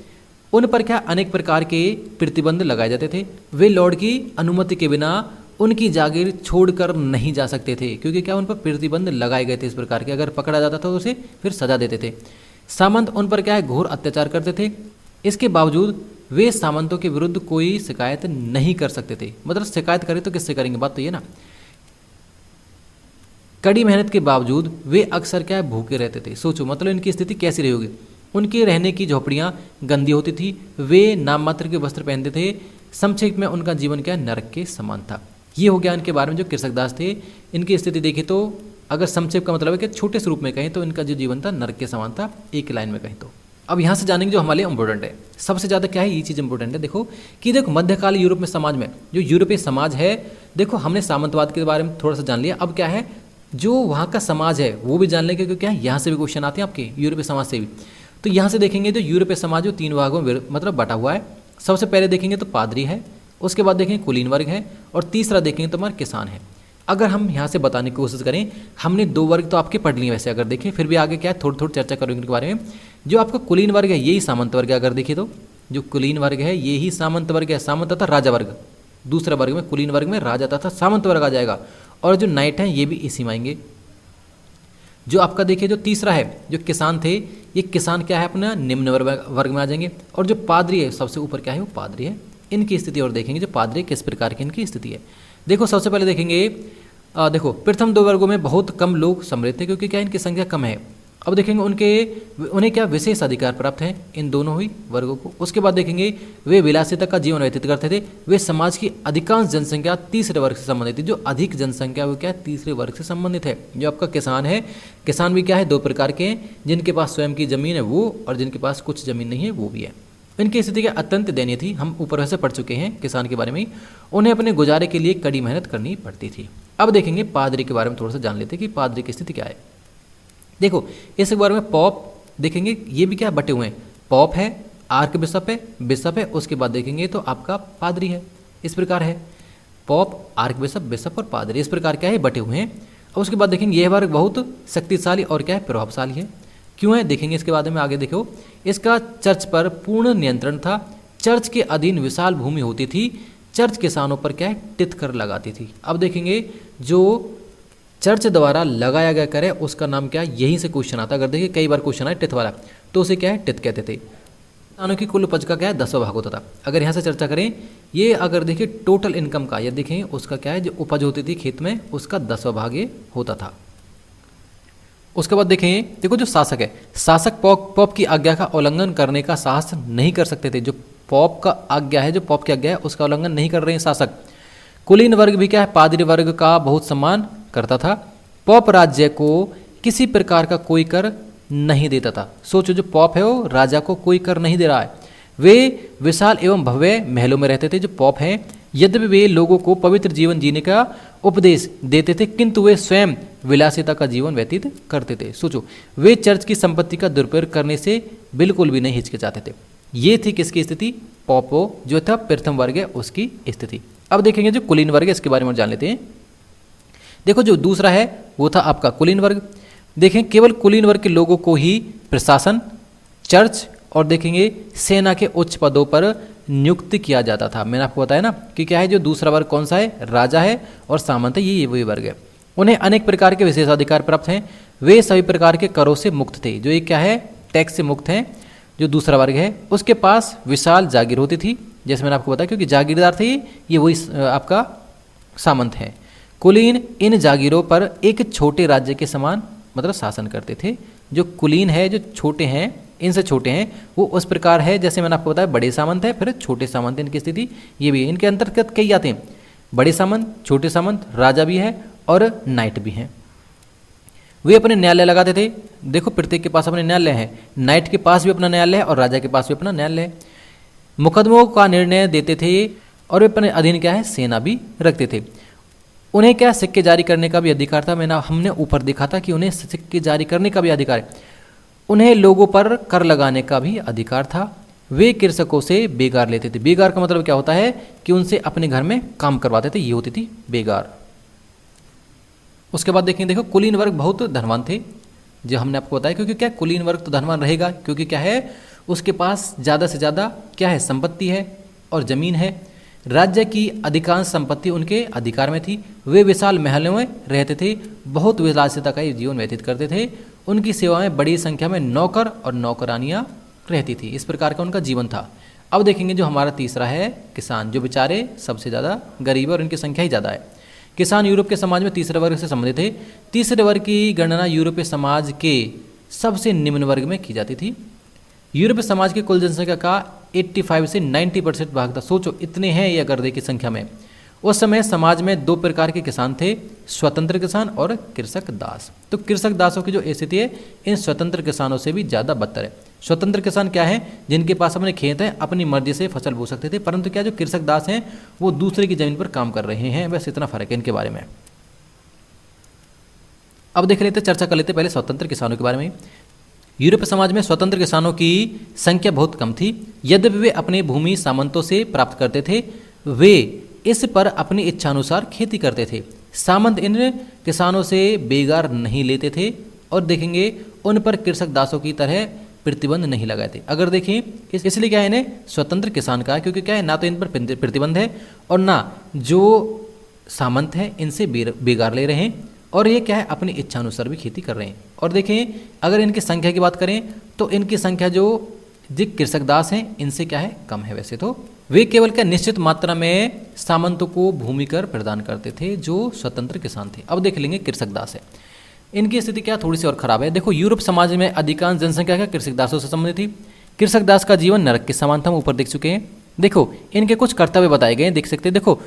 उन पर क्या अनेक प्रकार के प्रतिबंध लगाए जाते थे। वे लॉर्ड की अनुमति के बिना उनकी जागीर छोड़कर नहीं जा सकते थे, क्योंकि क्या उन पर प्रतिबंध लगाए गए थे इस प्रकार के। अगर पकड़ा जाता था तो उसे फिर सजा देते थे। सामंत उन पर क्या है घोर अत्याचार करते थे। इसके बावजूद वे सामंतों के विरुद्ध कोई शिकायत नहीं कर सकते थे। मतलब शिकायत करें तो किससे करेंगे, बात तो ये ना। कड़ी मेहनत के बावजूद वे अक्सर क्या है भूखे रहते थे। सोचो मतलब इनकी स्थिति कैसी रही होगी। उनके रहने की झोपड़ियाँ गंदी होती थी, वे नाम मात्र के वस्त्र पहनते थे। संक्षेप में उनका जीवन क्या नरक के समान था। ये हो गया इनके बारे में जो कृषक दास थे। इनकी स्थिति देखें तो अगर संक्षेप का मतलब है कि छोटे स्वरूप में कहें तो इनका जो जीवन था नरक के समान था, एक लाइन में कहें तो। अब यहाँ से जानेंगे जो हमारे लिए इम्पोर्टेंट है, सबसे ज़्यादा क्या है ये चीज़ इंपॉर्टेंट है। देखो कि देखो मध्यकाल यूरोप में समाज में जो यूरोपीय समाज है, देखो हमने सामंतवाद के बारे में थोड़ा सा जान लिया। अब क्या है जो वहाँ का समाज है वो भी जान लेंगे, क्योंकि क्या है यहाँ से भी क्वेश्चन आते हैं आपके यूरोपीय समाज से भी। तो यहाँ से देखेंगे जो यूरोपीय समाज जो 3 भागों में मतलब बटा हुआ है। सबसे पहले देखेंगे तो पादरी है, उसके बाद देखेंगे कुलीन वर्ग है, और तीसरा देखेंगे तो हमारे किसान है। अगर हम यहाँ से बताने की कोशिश करें, हमने 2 वर्ग तो आपके पढ़ लिए वैसे, अगर देखें फिर भी आगे क्या है थोड़ी थोड़ी चर्चा करेंगे इनके बारे में। जो आपका कुलीन वर्ग है यही सामंत वर्ग है। अगर देखिए तो जो कुलीन वर्ग है यही सामंत वर्ग है। सामंत तथा राजा वर्ग दूसरा वर्ग में, कुलीन वर्ग में राजा तथा सामंत वर्ग आ जाएगा, और जो नाइट है ये भी इसी में आएंगे। जो आपका देखिए जो तीसरा है जो किसान थे, ये किसान क्या है अपना निम्न वर्ग में आ जाएंगे। और जो पादरी है सबसे ऊपर क्या है वो पादरी है। इनकी स्थिति और देखेंगे जो पादरी किस प्रकार की इनकी स्थिति है। देखो सबसे पहले देखेंगे देखो प्रथम 2 वर्गों में बहुत कम लोग सम्मिलित थे, क्योंकि क्या इनकी संख्या कम है। अब देखेंगे उन्हें क्या विशेष अधिकार प्राप्त हैं इन दोनों ही वर्गों को। उसके बाद देखेंगे वे विलासिता का जीवन व्यतीत करते थे। वे समाज की अधिकांश जनसंख्या तीसरे वर्ग से संबंधित थी। जो अधिक जनसंख्या वो क्या है, तीसरे वर्ग से संबंधित है। जो आपका किसान है, किसान भी क्या है, दो प्रकार के हैं, जिनके पास स्वयं की जमीन है वो, और जिनके पास कुछ जमीन नहीं है वो भी है। इनकी स्थिति क्या अत्यंत दयनीय थी, हम ऊपर वैसे पढ़ चुके हैं किसान के बारे में। उन्हें अपने गुजारे के लिए कड़ी मेहनत करनी पड़ती थी। अब देखेंगे पादरी के बारे में थोड़ा सा जान लेते हैं कि पादरी की स्थिति क्या है। देखो इस बारे में पॉप देखेंगे, ये भी क्या बटे हुए हैं, पॉप है, आर्क बिशप है, बिशप है, उसके बाद देखेंगे तो आपका पादरी है। इस प्रकार है पॉप, आर्क बिशप, बिशप और पादरी, इस प्रकार क्या है बटे हुए हैं। और उसके बाद देखेंगे यह वर्ग बहुत शक्तिशाली और क्या है प्रभावशाली है। क्यों है देखेंगे इसके बाद में आगे। देखो इसका चर्च पर पूर्ण नियंत्रण था। चर्च के अधीन विशाल भूमि होती थी। चर्च किसानों पर क्या है टिथ कर लगाती थी। अब देखेंगे जो चर्च द्वारा लगाया गया कर है उसका नाम क्या है, यहीं से क्वेश्चन आता है। अगर देखिए कई बार क्वेश्चन आए टिथ वाला तो उसे क्या है टिथ कहते थे। किसानों की कुल उपज का क्या है 10वां भाग होता था। अगर यहाँ से चर्चा करें, ये अगर देखिए टोटल इनकम का, ये देखें उसका क्या है जो उपज होती थी खेत में उसका 10वां भाग ये होता था। उसके बाद देखें, देखो जो शासक है, शासक पॉप की आज्ञा का उल्लंघन करने का साहस नहीं कर सकते थे। जो पॉप का आज्ञा है, जो पॉप की आज्ञा है उसका उल्लंघन नहीं कर रहे हैं शासक। कुलीन वर्ग भी क्या है पादरी वर्ग का बहुत सम्मान करता था। पॉप राज्य को किसी प्रकार का कोई कर नहीं देता था। सोचो जो पॉप है वो राजा को कोई कर नहीं दे रहा है। वे विशाल एवं भव्य महलों में रहते थे जो पॉप हैं। यद्यपि वे लोगों को पवित्र जीवन जीने का उपदेश देते थे, किंतु वे स्वयं विलासिता का जीवन व्यतीत करते थे। सोचो वे चर्च की संपत्ति का दुरुपयोग करने से बिल्कुल भी नहीं हिचकिचाते थे। ये थी किसकी स्थिति, पॉपो जो था प्रथम वर्ग है उसकी स्थिति। अब देखेंगे जो कुलीन वर्ग है इसके बारे में जान लेते हैं। देखो जो दूसरा है वो था आपका कुलीन वर्ग। देखें केवल कुलीन वर्ग के लोगों को ही प्रशासन, चर्च और देखेंगे सेना के उच्च पदों पर नियुक्त किया जाता था। मैंने आपको बताया ना कि क्या है जो दूसरा वर्ग कौन सा है, राजा है और सामंत है, ये वही वर्ग है। उन्हें अनेक प्रकार के विशेषाधिकार प्राप्त हैं। वे सभी प्रकार के करों से मुक्त थे। जो ये क्या है टैक्स से मुक्त हैं। जो दूसरा वर्ग है उसके पास विशाल जागीर होती थी, जैसे मैंने आपको बताया क्योंकि जागीरदार थे ये वही आपका सामंत है। कुलीन इन जागीरों पर एक छोटे राज्य के समान मतलब शासन करते थे। जो कुलीन है जो छोटे हैं, इनसे छोटे हैं, वो उस प्रकार है जैसे मैंने आपको बताया बड़े सामंत है, फिर छोटे सामंत। इनकी स्थिति ये भी है। इनके अंतर्गत कई आते हैं, बड़े सामंत, छोटे सामंत, राजा भी है और नाइट भी हैं। वे अपने न्यायालय लगाते थे। देखो प्रत्येक के पास अपने न्यायालय है, नाइट के पास भी अपना न्यायालय है और राजा के पास भी अपना न्यायालय है। मुकदमों का निर्णय देते थे और वे अपने अधीन क्या है सेना भी रखते थे। उन्हें क्या सिक्के जारी करने का भी अधिकार था। हमने ऊपर देखा था कि उन्हें सिक्के जारी करने का भी अधिकार है। उन्हें लोगों पर कर लगाने का भी अधिकार था। वे कृषकों से बेगार लेते थे। बेगार का मतलब क्या होता है कि उनसे अपने घर में काम करवाते थे, ये होती थी बेगार। उसके बाद देखें, देखो कुलीन वर्ग बहुत धनवान थे, जो हमने आपको बताया क्योंकि क्या कुलीन वर्ग तो धनवान रहेगा क्योंकि क्या है उसके पास ज़्यादा से ज़्यादा क्या है संपत्ति है और ज़मीन है। राज्य की अधिकांश संपत्ति उनके अधिकार में थी। वे विशाल महलों में रहते थे, बहुत विलासिता का जीवन व्यतीत करते थे। उनकी सेवा में बड़ी संख्या में नौकर और नौकरानियाँ रहती थी। इस प्रकार का उनका जीवन था। अब देखेंगे जो हमारा तीसरा है किसान, जो बेचारे सबसे ज़्यादा गरीब है और इनकी संख्या ही ज़्यादा है। किसान यूरोप के समाज में तीसरे वर्ग से संबंधित थे। तीसरे वर्ग की गणना यूरोपीय समाज के सबसे निम्न वर्ग में की जाती थी। यूरोपीय समाज की कुल जनसंख्या का 85 से 90% भाग था। सोचो इतने हैं ये गर्दे की संख्या में। उस समय समाज में दो प्रकार के किसान थे, स्वतंत्र किसान और कृषक दास। तो कृषक दासों की जो स्थिति है इन स्वतंत्र किसानों से भी ज़्यादा बदतर है। स्वतंत्र किसान क्या है, जिनके पास अपने खेत हैं, अपनी मर्जी से फसल बो सकते थे, परंतु क्या जो कृषक दास हैं वो दूसरे की जमीन पर काम कर रहे हैं। बस इतना फर्क है इनके बारे में। अब देख लेते, चर्चा कर लेते पहले स्वतंत्र किसानों के बारे में। यूरोपीय समाज में स्वतंत्र किसानों की संख्या बहुत कम थी। यद्यपि वे अपनी भूमि सामंतों से प्राप्त करते थे, वे इस पर अपनी इच्छानुसार खेती करते थे। सामंत इन किसानों से बेगार नहीं लेते थे और देखेंगे उन पर कृषक दासों की तरह प्रतिबंध नहीं लगाए थे। अगर देखें इसलिए क्या है इन्हें स्वतंत्र किसान का, क्योंकि क्या है ना तो इन पर प्रतिबंध है और ना जो सामंत है इनसे बेगार ले रहे हैं और ये क्या है अपनी इच्छानुसार भी खेती कर रहे हैं। और देखें अगर इनकी संख्या की बात करें तो इनकी संख्या जो कृषक दास हैं इनसे क्या है कम है। वैसे तो वे केवल क्या निश्चित मात्रा में सामंतों को भूमि कर प्रदान करते थे जो स्वतंत्र किसान थे। अब देख लेंगे कृषक दास है। इनकी स्थिति क्या थोड़ी सी और खराब है। देखो, यूरोप समाज में अधिकांश जनसंख्या क्या कृषक दासों से संबंधित थी। कृषक दास का जीवन नरक के समान था, हम ऊपर देख चुके हैं। देखो, इनके कुछ कर्तव्य बताए गए हैं, देख सकते हैं। देखो,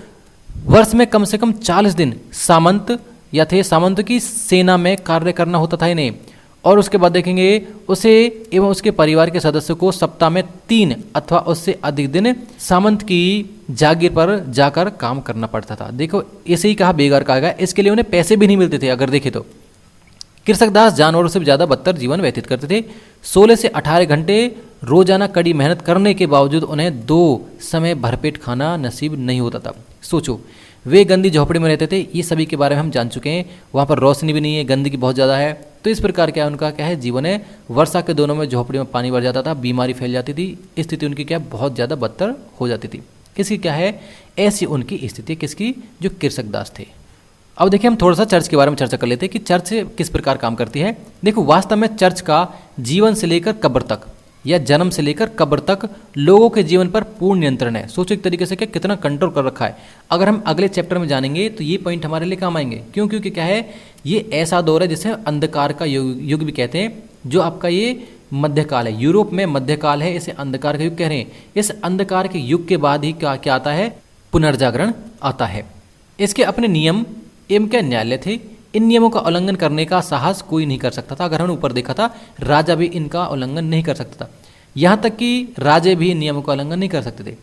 वर्ष में कम से कम 40 दिन सामंत या थे, सामंत की सेना में कार्य करना होता था इन्हें। और उसके बाद देखेंगे उसे एवं उसके परिवार के सदस्यों को सप्ताह में 3 अथवा उससे अधिक दिन सामंत की जागीर पर जाकर काम करना पड़ता था। देखो, इसे ही कहा बेगार कहा गया। इसके लिए उन्हें पैसे भी नहीं मिलते थे। अगर देखें तो कृषक दास जानवरों से भी ज़्यादा बदतर जीवन व्यतीत करते थे। 16 से 18 घंटे रोजाना कड़ी मेहनत करने के बावजूद उन्हें 2 समय भरपेट खाना नसीब नहीं होता था। सोचो, वे गंदी झोपड़ी में रहते थे, ये सभी के बारे में हम जान चुके हैं। वहाँ पर रोशनी भी नहीं है, गंदगी बहुत ज़्यादा है। तो इस प्रकार क्या उनका क्या है जीवन है। वर्षा के दोनों में झोपड़ी में पानी भर जाता था, बीमारी फैल जाती थी, स्थिति उनकी क्या बहुत ज़्यादा बदतर हो जाती थी। किसकी क्या है ऐसी उनकी स्थिति, किसकी, जो कृषक दास थे। अब देखिए, हम थोड़ा सा चर्च के बारे में चर्चा कर लेते हैं कि चर्च किस प्रकार काम करती है। देखो, वास्तव में चर्च का जीवन से लेकर कब्र तक या जन्म से लेकर कब्र तक लोगों के जीवन पर पूर्ण नियंत्रण है। सोचो एक तरीके से क्या कितना कंट्रोल कर रखा है। अगर हम अगले चैप्टर में जानेंगे तो ये पॉइंट हमारे लिए काम आएंगे। क्यों? क्योंकि क्या है, ये ऐसा दौर है जिसे अंधकार का युग भी कहते हैं, जो आपका ये मध्यकाल है। यूरोप में मध्यकाल है, इसे अंधकार का युग कह रहे हैं। इस अंधकार के युग के बाद ही क्या आता है, पुनर्जागरण आता है। इसके अपने नियम एवं क्या न्यायालय थे। इन नियमों का उल्लंघन करने का साहस कोई नहीं कर सकता था। अगर हमने ऊपर देखा था, राजा भी इनका उल्लंघन नहीं कर सकता था। यहाँ तक कि राजे भी इन नियमों का उल्लंघन नहीं कर सकते थे।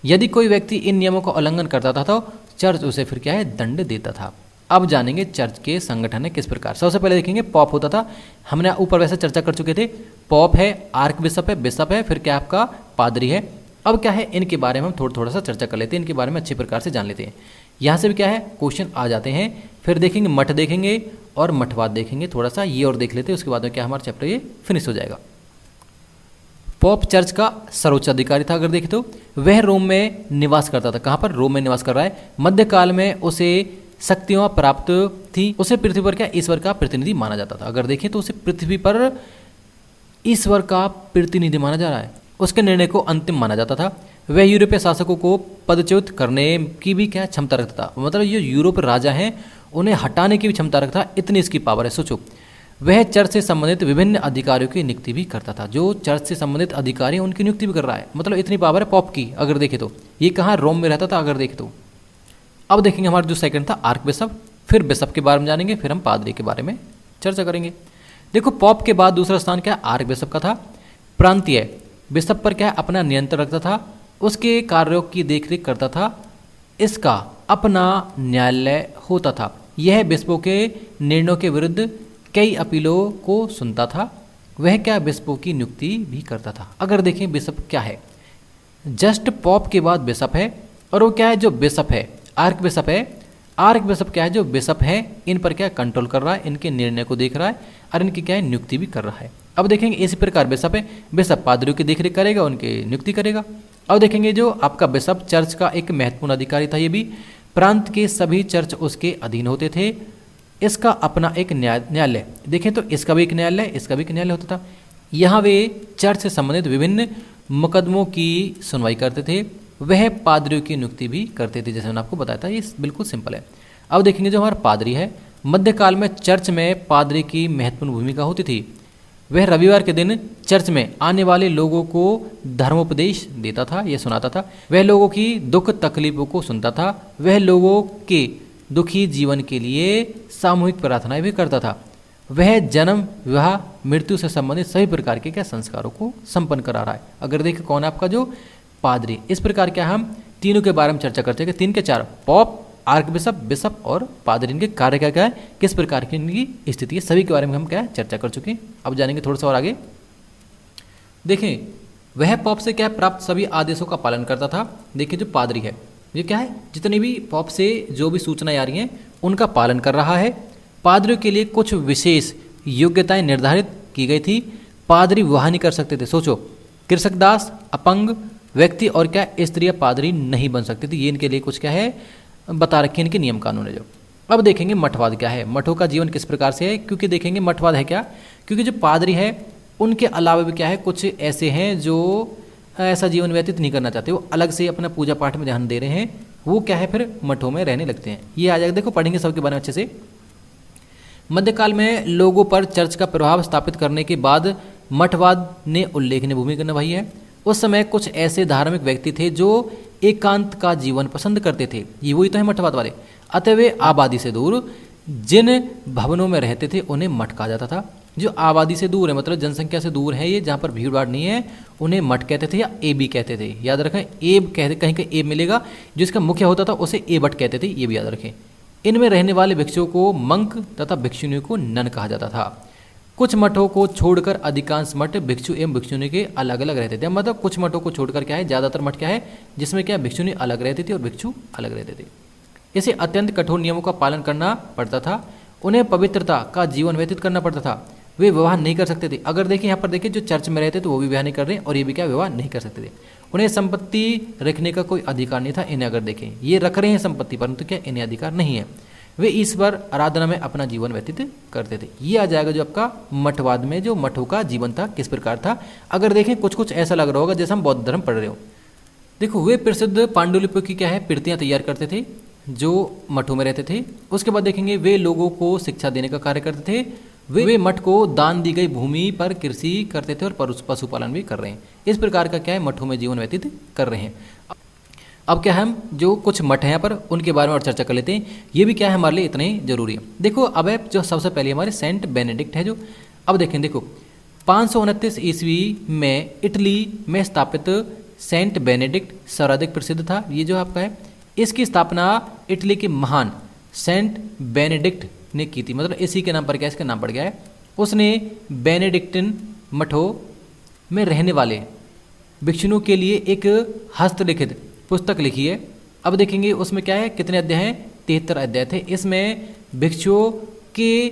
यदि कोई व्यक्ति इन नियमों का उल्लंघन करता था तो चर्च उसे फिर क्या है, दंड देता था। अब जानेंगे चर्च के संगठन है किस प्रकार। सबसे पहले देखेंगे पॉप होता था, हमने ऊपर वैसे चर्चा कर चुके थे। पॉप है, आर्क बिशप है, बिशप है, फिर क्या आपका पादरी है। अब क्या है, इनके बारे में हम थोड़ा सा चर्चा कर लेते हैं, इनके बारे में अच्छी प्रकार से जान लेते हैं। यहाँ से भी क्या है, क्वेश्चन आ जाते हैं। फिर देखेंगे मठ देखेंगे और मठवाद देखेंगे, थोड़ा सा ये और देख लेते हैं। उसके बाद में क्या हमारा चैप्टर ये फिनिश हो जाएगा। पॉप चर्च का सर्वोच्च अधिकारी था। अगर देखें तो वह रोम में निवास करता था। कहाँ पर? रोम में निवास कर रहा है। मध्यकाल में उसे शक्तियाँ प्राप्त थी। उसे पृथ्वी पर क्या ईश्वर का प्रतिनिधि माना जाता था। अगर देखें तो उसे पृथ्वी पर ईश्वर का प्रतिनिधि माना जा रहा है। उसके निर्णय को अंतिम माना जाता था। वह यूरोपीय शासकों को पदच्युत करने की भी क्या क्षमता रखता था। मतलब ये यूरोप राजा हैं, उन्हें हटाने की भी क्षमता रखता, इतनी इसकी पावर है। सोचो, वह चर्च से संबंधित विभिन्न अधिकारियों की नियुक्ति भी करता था। जो चर्च से संबंधित अधिकारी हैं उनकी नियुक्ति भी कर रहा है। मतलब इतनी पावर है पॉप की। अगर देखें तो ये कहाँ, रोम में रहता था। अगर देखें तो अब देखेंगे हमारा जो सेकंड था आर्क बिशप, फिर बिशप के बारे में जानेंगे, फिर हम पादरी के बारे में चर्चा करेंगे। देखो, पॉप के बाद दूसरा स्थान क्या आर्क बिशप का था। प्रांतीय बिशप पर क्या अपना नियंत्रण रखता था, उसके कार्यों की देखरेख करता था, इसका अपना न्यायालय होता था। यह बिशपों के निर्णयों के विरुद्ध कई अपीलों को सुनता था। वह क्या बिशपों की नियुक्ति भी करता था। अगर देखें बिशप क्या है, जस्ट पॉप के बाद बिशप है, और वो क्या है, जो बिशप है आर्क बिशप है। आर्क बिशप क्या है, जो बिशप है इन पर क्या कंट्रोल कर रहा है, इनके निर्णय को देख रहा है और इनकी क्या है नियुक्ति भी कर रहा है। अब देखेंगे इसी प्रकार बिशप है, बिशप पादरियों की देखरेख करेगा, उनकी नियुक्ति करेगा। अब देखेंगे जो आपका बिशप चर्च का एक महत्वपूर्ण अधिकारी था। ये भी प्रांत के सभी चर्च उसके अधीन होते थे। इसका अपना एक न्यायालय, देखें तो इसका भी एक न्यायालय, इसका भी एक न्यायालय होता था। यहाँ वे चर्च से संबंधित विभिन्न मुकदमों की सुनवाई करते थे। वह पादरियों की नियुक्ति भी करते थे, जैसे मैंने आपको बताया था। ये बिल्कुल सिंपल है। अब देखेंगे जो हमारा पादरी है, मध्यकाल में चर्च में पादरी की महत्वपूर्ण भूमिका होती थी। वह रविवार के दिन चर्च में आने वाले लोगों को धर्मोपदेश देता था, यह सुनाता था। वह लोगों की दुख तकलीफों को सुनता था। वह लोगों के दुखी जीवन के लिए सामूहिक प्रार्थनाएं भी करता था। वह जन्म, विवाह, मृत्यु से संबंधित सभी प्रकार के क्या संस्कारों को संपन्न करा रहा है। अगर देखें कौन है आपका जो पादरी। इस प्रकार क्या हम तीनों के बारे में चर्चा करते हैं कि 3 के 4 पॉप, आर्क बिशप, बिशप और पादरी, इनके कार्य क्या क्या है, किस प्रकार की इनकी स्थिति है, सभी के बारे में हम क्या चर्चा कर चुके हैं। अब जानेंगे थोड़ा सा और आगे। देखें वह पॉप से क्या प्राप्त सभी आदेशों का पालन करता था। देखिए जो पादरी है ये क्या है, जितनी भी पॉप से जो भी सूचनाएं आ रही हैं उनका पालन कर रहा है। पादरियों के लिए कुछ विशेष योग्यताएं निर्धारित की गई थी। पादरी विवाह नहीं कर सकते थे। सोचो, कृषक दास, अपंग व्यक्ति और क्या स्त्री पादरी नहीं बन सकती थी। ये इनके लिए कुछ क्या है बता रखे इनके नियम कानून है जो। अब देखेंगे मठवाद क्या है, मठों का जीवन किस प्रकार से है। क्योंकि देखेंगे मठवाद है क्या, क्योंकि जो पादरी है उनके अलावा भी क्या है कुछ ऐसे हैं जो ऐसा जीवन व्यतीत नहीं करना चाहते, वो अलग से अपना पूजा पाठ में ध्यान दे रहे हैं, वो क्या है फिर मठों में रहने लगते हैं। ये आ जाएगा, देखो पढ़ेंगे सबके बारे में अच्छे से। मध्यकाल में लोगों पर चर्च का प्रभाव स्थापित करने के बाद मठवाद ने उल्लेखनीय भूमिका निभाई है। उस समय कुछ ऐसे धार्मिक व्यक्ति थे जो एकांत का जीवन पसंद करते थे, ये वही तो है मठवाद वाले। अतः वे आबादी से दूर जिन भवनों में रहते थे उन्हें मठ कहा जाता था। जो आबादी से दूर है मतलब जनसंख्या से दूर है, ये जहाँ पर भीड़ भाड़ नहीं है, उन्हें मठ कहते थे या एबी कहते थे। याद रखें, एब कहते, कहीं कहीं एब मिलेगा, जिसका मुख्य होता था उसे एबट कहते थे, ये भी याद रखें। इनमें रहने वाले भिक्षुओं को मंक तथा भिक्षुनियों को नन कहा जाता था। कुछ मठों को छोड़कर अधिकांश मठ भिक्षु एवं भिक्षुनी के अलग अलग रहते थे। मतलब कुछ मठों को छोड़कर क्या है, ज़्यादातर मठ क्या है जिसमें क्या भिक्षुनी अलग रहती थी और भिक्षु अलग रहते थे। इसे अत्यंत कठोर नियमों का पालन करना पड़ता था। उन्हें पवित्रता का जीवन व्यतीत करना पड़ता था। वे विवाह नहीं कर सकते थे। अगर देखिए यहाँ पर देखिए, जो चर्च में रहते थे वो भी विवाह नहीं कर रहे और ये भी क्या विवाह नहीं कर सकते थे। उन्हें संपत्ति रखने का कोई अधिकार नहीं था। इन्हें अगर देखें, ये रख रहे हैं संपत्ति, परंतु क्या इन्हें अधिकार नहीं है। वे ईश्वर आराधना में अपना जीवन व्यतीत करते थे। ये आ जाएगा जो आपका मठवाद में जो मठों का जीवन था किस प्रकार था। अगर देखें कुछ कुछ ऐसा लग रहा होगा जैसे हम बौद्ध धर्म पढ़ रहे हो। देखो, वे प्रसिद्ध पांडुलिपियों की क्या है कृतियां तैयार करते थे जो मठों में रहते थे। उसके बाद देखेंगे वे लोगों को शिक्षा देने का कार्य करते थे। वे मठ को दान दी गई भूमि पर कृषि करते थे और पशुपालन भी कर रहे हैं। इस प्रकार का क्या है मठों में जीवन व्यतीत कर रहे हैं। अब क्या है, हम जो कुछ मठ हैं यहाँ पर उनके बारे में और चर्चा कर लेते हैं। ये भी क्या है हमारे लिए इतने ही जरूरी है। देखो अब है जो सबसे पहले हमारे सेंट बेनेडिक्ट है जो, अब देखें, देखो 529 ईस्वी में इटली में स्थापित सेंट बेनेडिक्ट सर्वाधिक प्रसिद्ध था। ये जो आपका है, इसकी स्थापना इटली के महान सेंट बेनेडिक्ट ने की थी। मतलब इसी के नाम पर क्या इसका नाम पड़ गया है। उसने बेनेडिक्टिन मठों में रहने वाले भिक्षुओं के लिए एक हस्तलिखित पुस्तक लिखी है। अब देखेंगे उसमें क्या है, कितने अध्याय हैं, 73 अध्याय थे। इसमें भिक्षुओं के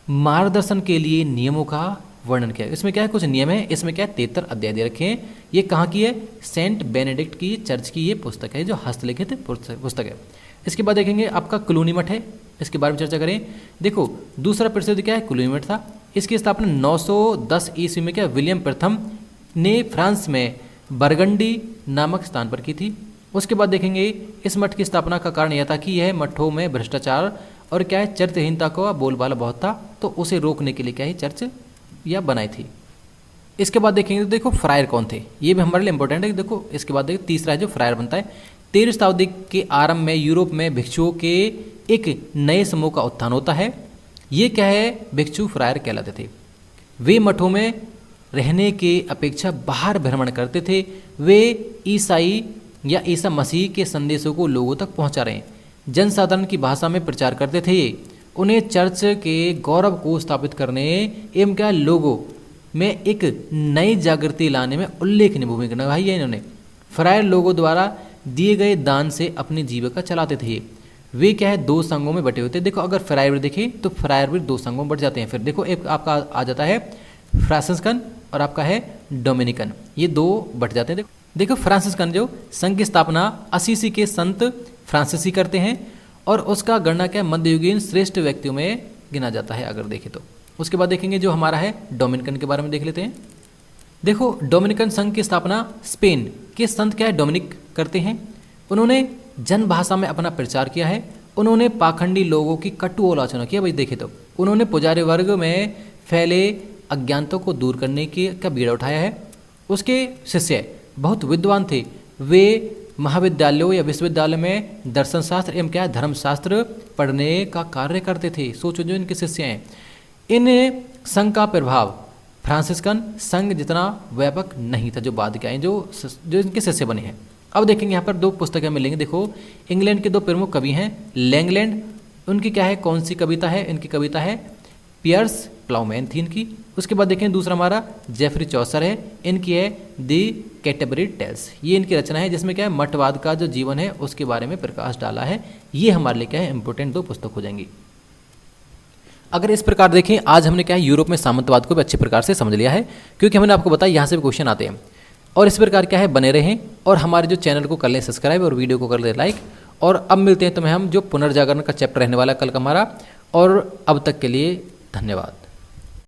मार्गदर्शन के लिए नियमों का वर्णन किया है। इसमें क्या है, कुछ नियम है। इसमें क्या है, 73 अध्याय दे रखे हैं। ये कहाँ की है, सेंट बेनेडिक्ट की चर्च की ये पुस्तक है जो हस्तलिखित पुस्तक है। इसके बाद देखेंगे आपका क्लूनी मठ है, इसके बारे में चर्चा करें। देखो दूसरा प्रसिद्ध क्या है, क्लूनी मठ था। इसकी स्थापना 910 ईस्वी में क्या विलियम प्रथम ने फ्रांस में बरगंडी नामक स्थान पर की थी। उसके बाद देखेंगे इस मठ की स्थापना का कारण यह था कि यह मठों में भ्रष्टाचार और क्या है चरित्रहीनता का बोलबाला बहुत था, तो उसे रोकने के लिए क्या है चर्च या बनाई थी। इसके बाद देखेंगे तो देखो फ्रायर कौन थे, ये भी हमारे लिए इंपॉर्टेंट है। देखो इसके बाद देखो तीसरा है जो फ्रायर बनता है। 13वीं शताब्दी के आरंभ में यूरोप में भिक्षुओं के एक नए समूह का उत्थान होता है। ये क्या है, भिक्षु फ्रायर कहलाते थे। वे मठों में रहने के अपेक्षा बाहर भ्रमण करते थे। वे ईसाई या ईसा मसीह के संदेशों को लोगों तक पहुंचा रहे हैं, जनसाधारण की भाषा में प्रचार करते थे। उन्हें चर्च के गौरव को स्थापित करने एवं क्या लोगों में एक नई जागृति लाने में उल्लेखनीय भूमिका निभाई है इन्होंने। फ्रायर लोगों द्वारा दिए गए दान से अपनी जीविका चलाते थे। वे क्या है 2 संघों में बटे होते हैं। देखो अगर फ्रायर देखें तो फ्रायर भी 2 संघों में बट जाते हैं। फिर देखो एक आपका आ जाता है फ्रांसिस्कन और आपका है डोमिनिकन, ये 2 बट जाते हैं। देखो फ्रांसिस्कन जो संघ की स्थापना असीसी के संत फ्रांसीसी करते हैं और उसका गणना क्या मध्ययुगीन श्रेष्ठ व्यक्तियों में गिना जाता है अगर देखें तो। उसके बाद देखेंगे जो हमारा है डोमिनिकन के बारे में देख लेते हैं। देखो डोमिनिकन संघ की स्थापना स्पेन के संत क्या है डोमिनिक करते हैं। उन्होंने जन भाषा में अपना प्रचार किया है। उन्होंने पाखंडी लोगों की कटु आलोचना की। भाई देखे तो उन्होंने पुजारी वर्ग में फैले अज्ञानता को दूर करने की का बीड़ा उठाया है। उसके शिष्य बहुत विद्वान थे। वे महाविद्यालयों या विश्वविद्यालय में दर्शन शास्त्र एवं क्या धर्मशास्त्र पढ़ने का कार्य करते थे। सोचो जो इनके शिष्य हैं। इन संघ का प्रभाव फ्रांसिस्कन संघ जितना व्यापक नहीं था जो बाद के आए जो इनके शिष्य बने हैं। अब देखेंगे यहाँ पर 2 पुस्तकें मिलेंगी। देखो इंग्लैंड के 2 प्रमुख कवि हैं लैंगलैंड, उनकी क्या है कौन सी कविता है, इनकी कविता है पियर्स प्लाउमैन थी इनकी। उसके बाद देखें दूसरा हमारा जेफरी चौसर है, इनकी है दी कैटरबरी टेल्स। ये इनकी रचना है जिसमें क्या है मठवाद का जो जीवन है उसके बारे में प्रकाश डाला है। ये हमारे लिए क्या है इंपॉर्टेंट 2 पुस्तक हो जाएंगी। अगर इस प्रकार देखें आज हमने क्या है यूरोप में सामंतवाद को भी अच्छे प्रकार से समझ लिया है, क्योंकि हमने आपको बताया यहाँ से भी क्वेश्चन आते हैं। और इस प्रकार क्या है बने रहें और हमारे जो चैनल को कर लें सब्सक्राइब और वीडियो को कर लें लाइक। और अब मिलते हैं तुम्हें हम जो पुनर्जागरण का चैप्टर रहने वाला कल का हमारा। और अब तक के लिए धन्यवाद।